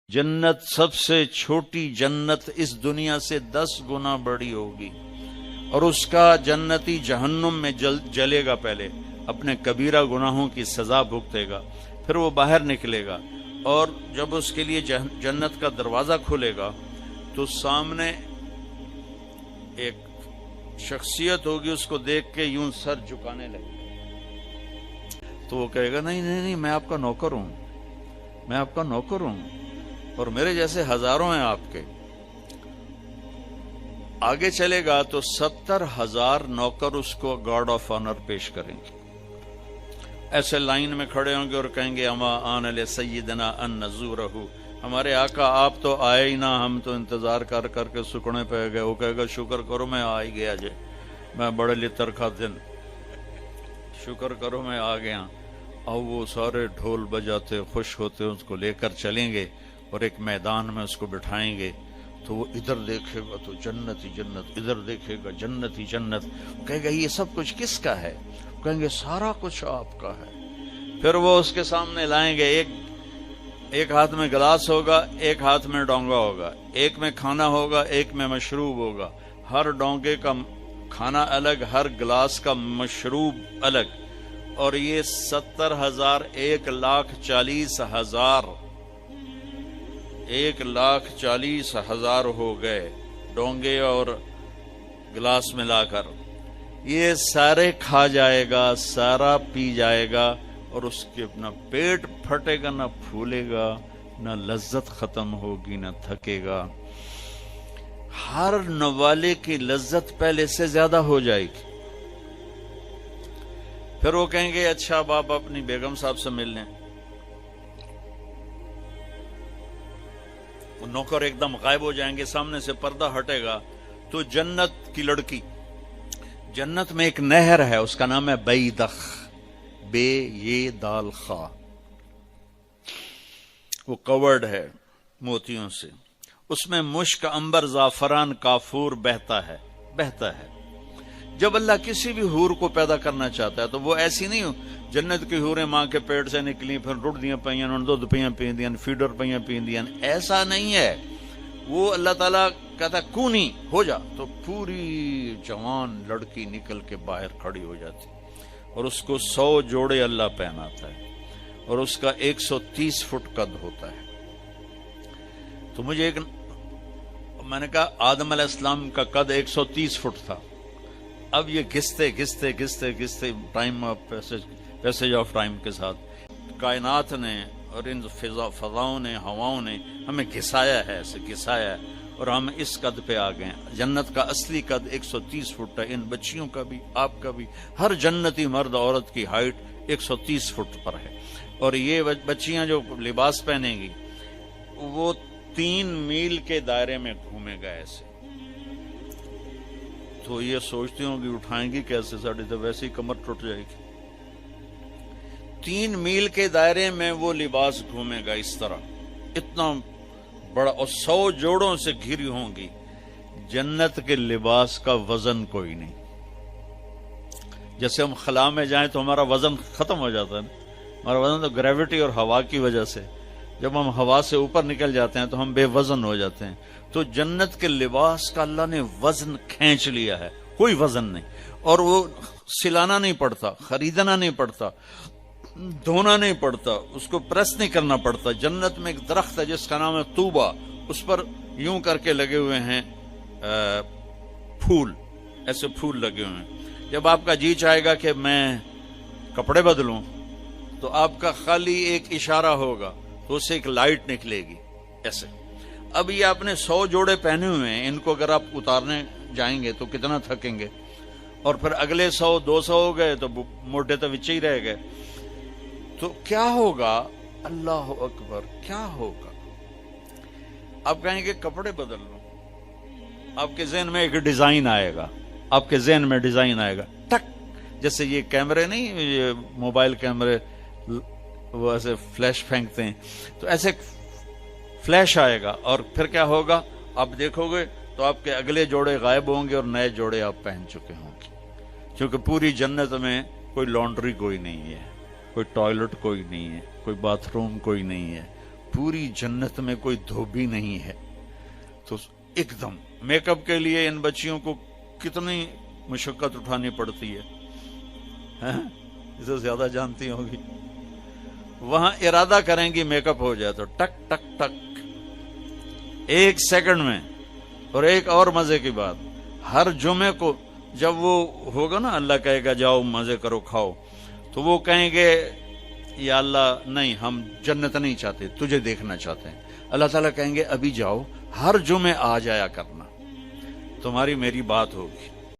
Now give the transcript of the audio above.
جنت سب سے چھوٹی جنت اس دنیا سے 10 گنا بڑی ہوگی، اور اس کا جنتی جہنم میں جلے گا، پہلے اپنے کبیرہ گناہوں کی سزا بھگتے گا، پھر وہ باہر نکلے گا، اور جب اس کے لیے جنت کا دروازہ کھلے گا تو سامنے ایک شخصیت ہوگی، اس کو دیکھ کے یوں سر جھکانے لگے، تو وہ کہے گا نہیں نہیں نہیں، میں آپ کا نوکر ہوں، میں آپ کا نوکر ہوں، اور میرے جیسے ہزاروں ہیں آپ کے۔ آگے چلے گا تو 70,000 نوکر اس کو گارڈ آف آنر پیش کریں گے، ایسے لائن میں کھڑے ہوں گے اور کہیں گے اما آن لسیدنا ان نزورہ، ہمارے آقا آپ تو آئے ہی نہ، ہم تو انتظار کر کر کے سکڑے پہ گئے۔ وہ کہے گا شکر کرو میں آ ہی گیا جے، میں بڑے لتر کا دن، شکر کرو میں آ گیا۔ اور وہ سارے ڈھول بجاتے خوش ہوتے اس کو لے کر چلیں گے اور ایک میدان میں اس کو بٹھائیں گے، تو وہ ادھر دیکھے گا تو جنت ہی جنت، ادھر دیکھے گا جنت ہی جنت، کہے گا یہ سب کچھ کس کا ہے؟ کہیں گے سارا کچھ آپ کا ہے۔ پھر وہ اس کے سامنے لائیں گے، ایک ہاتھ میں گلاس ہوگا، ایک ہاتھ میں ڈونگا ہوگا، ایک میں کھانا ہوگا، ایک میں مشروب ہوگا، ہر ڈونگے کا کھانا الگ، ہر گلاس کا مشروب الگ، اور یہ 70,000 1,40,000 1,40,000 ہو گئے ڈونگے اور گلاس ملا کر۔ یہ سارے کھا جائے گا، سارا پی جائے گا، اور اس کے نہ پیٹ پھٹے گا، نہ پھولے گا، نہ لذت ختم ہوگی، نہ تھکے گا۔ ہر نوالے کی لذت پہلے سے زیادہ ہو جائے گی۔ پھر وہ کہیں گے اچھا اب آپ اپنی بیگم صاحب سے مل لیں۔ وہ نوکر ایک دم غائب ہو جائیں گے، سامنے سے پردہ ہٹے گا تو جنت کی لڑکی، جنت میں ایک نہر ہے، اس کا نام ہے بیدخ، بے یہ دال خا، وہ کورڈ ہے موتیوں سے، اس میں مشک، عنبر، زعفران، کافور بہتا ہے۔ جب اللہ کسی بھی حور کو پیدا کرنا چاہتا ہے تو وہ ایسی نہیں ہو، جنت کی حوریں ماں کے پیٹ سے نکلی، پھر رڑ دیاں پئیاں، دودھ پیاں پیندیاں، فیڈر پیاں پیندیاں، ایسا نہیں ہے۔ وہ اللہ تعالیٰ کہتا ہے کونی ہو جا، تو پوری جوان لڑکی نکل کے باہر کھڑی ہو جاتی، اور اس کو 100 جوڑے اللہ پہناتا ہے، اور اس کا 130 فٹ قد ہوتا ہے۔ تو میں نے کہا آدم علیہ السلام کا قد 130 فٹ تھا، اب یہ گھستے ٹائم پیسج آف ٹائم کے ساتھ کائنات نے اور ان فضاؤں نے، ہواؤں نے ہمیں گھسایا ہے، ایسے گھسایا ہے، اور ہم اس قد پہ آ گئے۔ جنت کا اصلی قد 130 فٹ ہے، ان بچیوں کا بھی، آپ کا بھی، ہر جنتی مرد عورت کی ہائٹ 130 فٹ پر ہے۔ اور یہ بچیاں جو لباس پہنیں گی وہ 3 میل کے دائرے میں گھومے گا ایسے، تو یہ سوچتی ہوں کہ اٹھائیں گی کیسے، ساڑی تو ویسے ہی کمر ٹوٹ جائے گی۔ 3 میل کے دائرے میں وہ لباس گھومے گا اس طرح، اتنا بڑا، اور 100 جوڑوں سے گھری ہوں گی۔ جنت کے لباس کا وزن کوئی نہیں، جیسے ہم خلا میں جائیں تو ہمارا وزن ختم ہو جاتا ہے نا، ہمارا وزن تو گریوٹی اور ہوا کی وجہ سے، جب ہم ہوا سے اوپر نکل جاتے ہیں تو ہم بے وزن ہو جاتے ہیں۔ تو جنت کے لباس کا اللہ نے وزن کھینچ لیا ہے، کوئی وزن نہیں، اور وہ سلانا نہیں پڑتا، خریدنا نہیں پڑتا، دھونا نہیں پڑتا، اس کو پریس نہیں کرنا پڑتا۔ جنت میں ایک درخت ہے جس کا نام ہے طوبہ، اس پر یوں کر کے لگے ہوئے ہیں پھول، ایسے پھول لگے ہوئے ہیں۔ جب آپ کا جی چاہے گا کہ میں کپڑے بدلوں تو آپ کا خالی ایک اشارہ ہوگا تو اسے ایک لائٹ نکلے گی ایسے۔ اب یہ آپ نے 100 جوڑے پہنے ہوئے ہیں، ان کو اگر آپ اتارنے جائیں گے تو کتنا تھکیں گے، اور پھر اگلے 100 200 ہو گئے تو موڈے تو وچے ہی رہ گئے۔ تو کیا ہوگا؟ اللہ اکبر، کیا ہوگا؟ آپ کہیں گے کپڑے بدل لو، آپ کے ذہن میں ایک ڈیزائن آئے گا، آپ کے ذہن میں ڈیزائن آئے گا، ٹک، جیسے یہ کیمرے نہیں، یہ موبائل کیمرے وہ ایسے فلیش پھینکتے ہیں، تو ایسے فلیش آئے گا، اور پھر کیا ہوگا؟ آپ دیکھو گے تو آپ کے اگلے جوڑے غائب ہوں گے اور نئے جوڑے آپ پہن چکے ہوں گے، کیونکہ پوری جنت میں کوئی لانڈری کوئی نہیں ہے، کوئی ٹوائلٹ کوئی نہیں ہے، کوئی باتھ روم کوئی نہیں ہے، پوری جنت میں کوئی دھوبی نہیں ہے. تو ایک دم میک اپ کے لیے ان بچیوں کو کتنی مشقت اٹھانی پڑتی ہے، اسے زیادہ جانتی ہوں گی. وہاں ارادہ کریں گی میک اپ ہو جائے تو ٹک ٹک ٹک 1 سیکنڈ میں. اور ایک اور مزے کی بات، ہر جمعے کو جب وہ ہوگا نا، اللہ کہے گا جاؤ مزے کرو کھاؤ، تو وہ کہیں گے یا اللہ نہیں، ہم جنت نہیں چاہتے، تجھے دیکھنا چاہتے ہیں. اللہ تعالیٰ کہیں گے ابھی جاؤ، ہر جمعے آ جایا کرنا، تمہاری میری بات ہوگی.